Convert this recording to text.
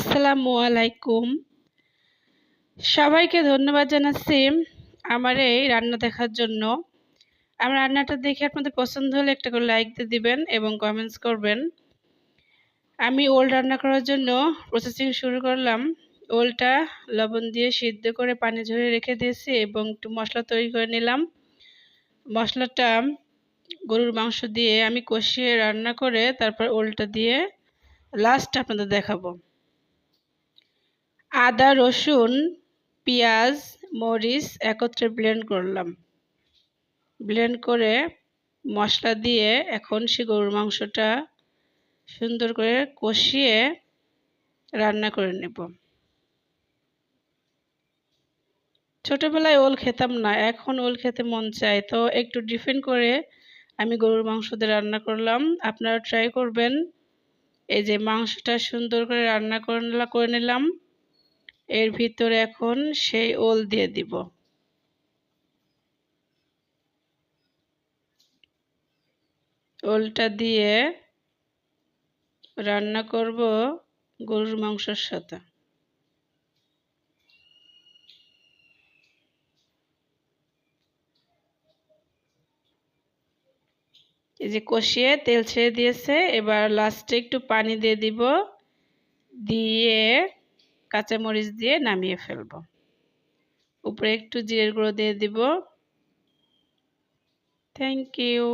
আসসালামু আলাইকুম। সবাইকে ধন্যবাদ জানাচ্ছি আমার এই রান্না দেখার জন্য। আমার রান্নাটা দেখে আপনাদের পছন্দ হলে একটা করে লাইক দিয়ে দিবেন এবং কমেন্টস করবেন। আমি ওল রান্না করার জন্য প্রসেসিং শুরু করলাম। ওলটা লবণ দিয়ে সিদ্ধ করে পানি ঝরিয়ে রেখে দিয়েছি এবং একটু মশলা তৈরি করে নিলাম। মশলাটা গরুর মাংস দিয়ে আমি কষিয়ে রান্না করে তারপর ওলটা দিয়ে লাস্ট আপনাদের দেখাবো। আদা, রসুন, পেঁয়াজ, মরিচ একত্রে ব্লেন্ড করলাম। ব্লেন্ড করে মশলা দিয়ে এখন সে গরুর মাংসটা সুন্দর করে কষিয়ে রান্না করে নেব। ছোটবেলায় ওল খেতাম না, এখন ওল খেতে মন চায়, তো একটু ডিফারেন্ট করে আমি গরুর মাংস দিয়ে রান্না করলাম। আপনারা ট্রাই করবেন। এই যে মাংসটা সুন্দর করে রান্না করে নিলাম। এর ভিতরে এখন সেই ওল দিয়ে দিব। ওলটা দিয়ে রান্না করব গরুর মাংসের সাথে। এই যে কষিয়ে তেল ছেড়ে দিয়েছে, এবার লাস্টে একটু পানি দিয়ে দিব, দিয়ে কাঁচামরিচ দিয়ে নামিয়ে ফেলবো। উপরে একটু জিরের গুঁড়ো দিয়ে দিব। Thank you.